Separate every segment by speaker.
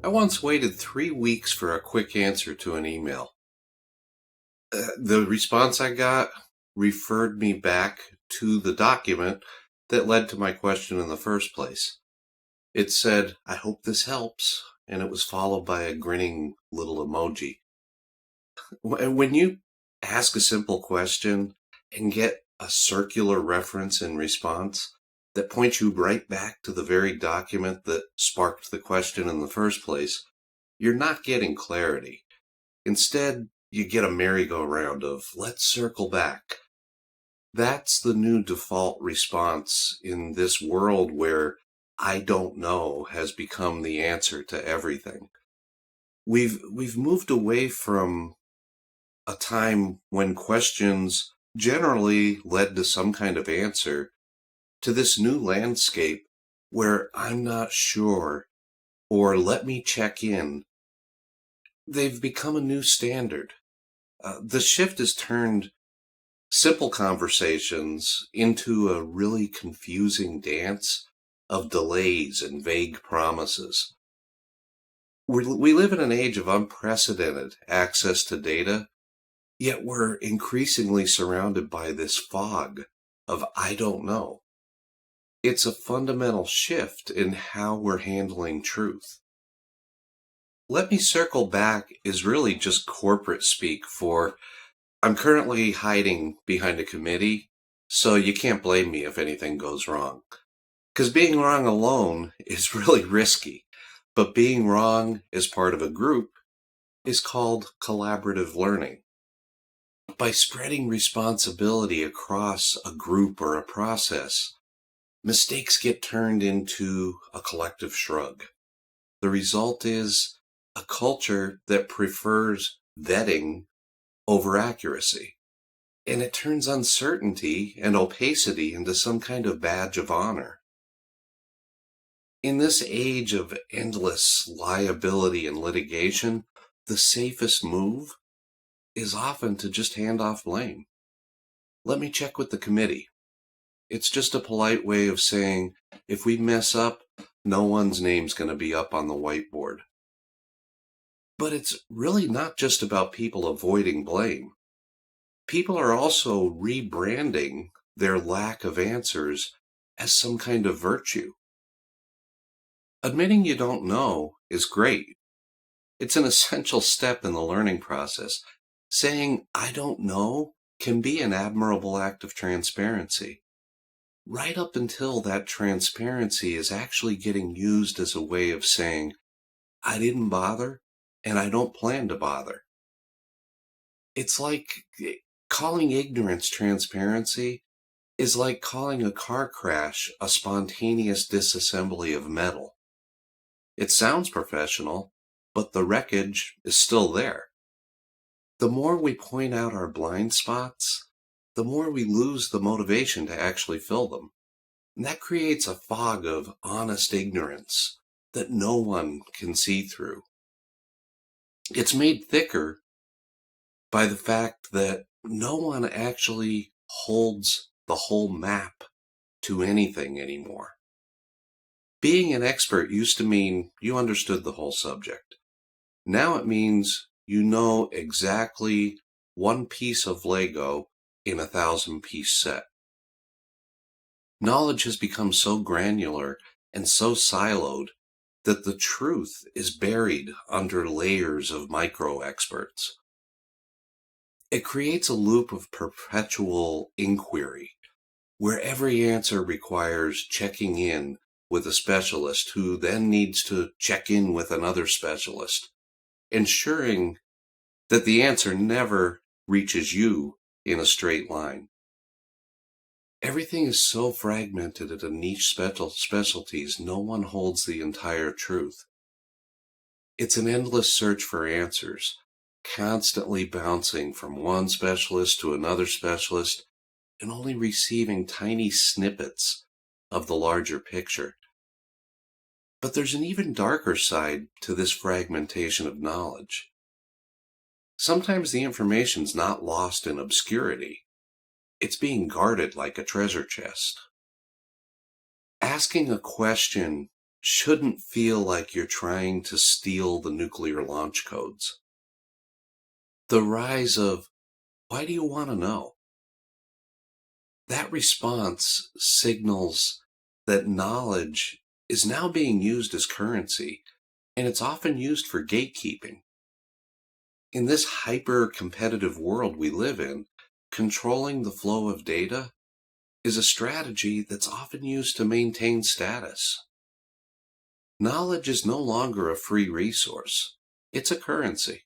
Speaker 1: I once waited 3 weeks for a quick answer to an email. The response I got referred me back to the document that led to my question in the first place. It said, "I hope this helps," and it was followed by a grinning little emoji. When you ask a simple question and get a circular reference in response that points you right back to the very document that sparked the question in the first place, you're not getting clarity. Instead, you get a merry-go-round of, "let's circle back." That's the new default response in this world where "I don't know" has become the answer to everything. We've moved away from a time when questions generally led to some kind of answer to this new landscape where "I'm not sure" or "let me check in." They've become a new standard. The shift has turned simple conversations into a really confusing dance of delays and vague promises. We live in an age of unprecedented access to data, yet we're increasingly surrounded by this fog of "I don't know." It's a fundamental shift in how we're handling truth. "Let me circle back" is really just corporate speak for "I'm currently hiding behind a committee, so you can't blame me if anything goes wrong." Because being wrong alone is really risky, but being wrong as part of a group is called collaborative learning. By spreading responsibility across a group or a process, mistakes get turned into a collective shrug. The result is a culture that prefers vetting over accuracy, and it turns uncertainty and opacity into some kind of badge of honor. In this age of endless liability and litigation, the safest move is often to just hand off blame. "Let me check with the committee." It's just a polite way of saying, if we mess up, no one's name's going to be up on the whiteboard. But it's really not just about people avoiding blame. People are also rebranding their lack of answers as some kind of virtue. Admitting you don't know is great. It's an essential step in the learning process. Saying "I don't know" can be an admirable act of transparency, right up until that transparency is actually getting used as a way of saying "I didn't bother and I don't plan to bother." It's like calling ignorance transparency is like calling a car crash a spontaneous disassembly of metal. It sounds professional, but the wreckage is still there. The more we point out our blind spots, the more we lose the motivation to actually fill them. And that creates a fog of honest ignorance that no one can see through. It's made thicker by the fact that no one actually holds the whole map to anything anymore. Being an expert used to mean you understood the whole subject. Now it means you know exactly one piece of Lego in a 1,000-piece set. Knowledge has become so granular and so siloed that the truth is buried under layers of micro-experts. It creates a loop of perpetual inquiry, where every answer requires checking in with a specialist who then needs to check in with another specialist, ensuring that the answer never reaches you in a straight line. Everything is so fragmented into niche specialties, no one holds the entire truth. It's an endless search for answers, constantly bouncing from one specialist to another specialist, and only receiving tiny snippets of the larger picture. But there's an even darker side to this fragmentation of knowledge. Sometimes the information's not lost in obscurity. It's being guarded like a treasure chest. Asking a question shouldn't feel like you're trying to steal the nuclear launch codes. The rise of, why do you want to know? That response signals that knowledge is now being used as currency, and it's often used for gatekeeping. In this hyper-competitive world we live in, controlling the flow of data is a strategy that's often used to maintain status. Knowledge is no longer a free resource. It's a currency.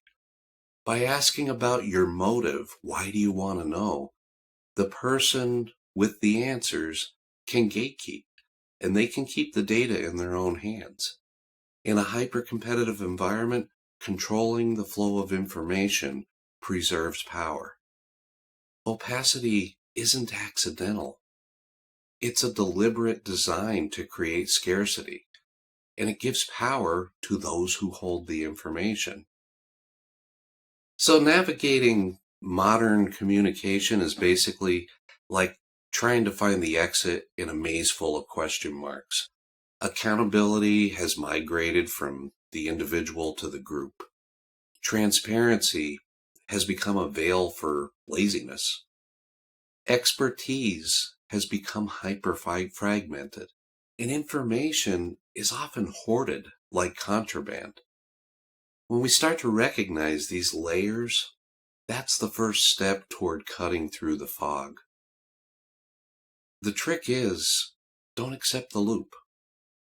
Speaker 1: By asking about your motive, why do you want to know, the person with the answers can gatekeep, and they can keep the data in their own hands. In a hyper-competitive environment, controlling the flow of information preserves power. Opacity isn't accidental. It's a deliberate design to create scarcity, and it gives power to those who hold the information. So navigating modern communication is basically like trying to find the exit in a maze full of question marks. Accountability has migrated from the individual to the group. Transparency has become a veil for laziness. Expertise has become hyper-fragmented, and information is often hoarded like contraband. When we start to recognize these layers, that's the first step toward cutting through the fog. The trick is, don't accept the loop.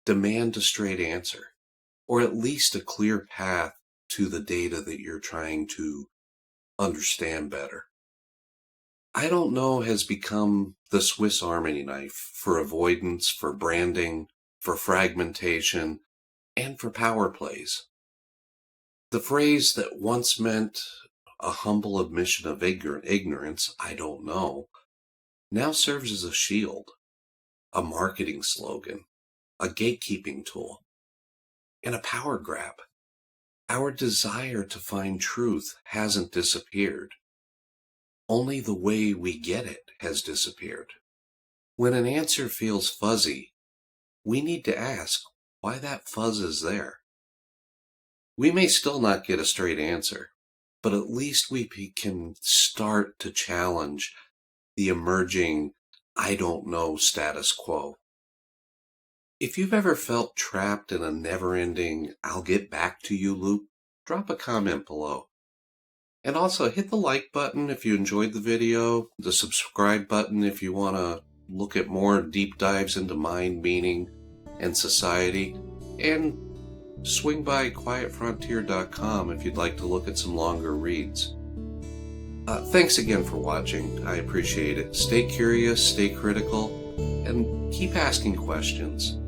Speaker 1: Demand a straight answer, or at least a clear path to the data that you're trying to understand better. I don't know has become the Swiss Army knife for avoidance, for branding, for fragmentation, and for power plays. The phrase that once meant a humble admission of ignorance, I don't know, now serves as a shield, a marketing slogan, a gatekeeping tool, and a power grab. Our desire to find truth hasn't disappeared. Only the way we get it has disappeared. When an answer feels fuzzy, we need to ask why that fuzz is there. We may still not get a straight answer, but at least we can start to challenge the emerging I don't know status quo. If you've ever felt trapped in a never-ending I'll get back to you loop, drop a comment below. And also hit the like button if you enjoyed the video, the subscribe button if you want to look at more deep dives into mind, meaning, and society, and swing by quietfrontier.com if you'd like to look at some longer reads. Thanks again for watching. I appreciate it. Stay curious, stay critical, and keep asking questions.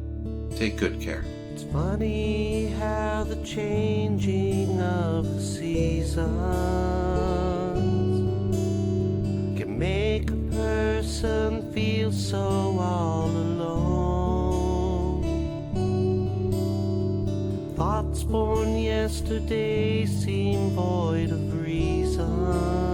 Speaker 1: Take good care.
Speaker 2: It's funny how the changing of the seasons can make a person feel so all alone. Thoughts born yesterday seem void of reason.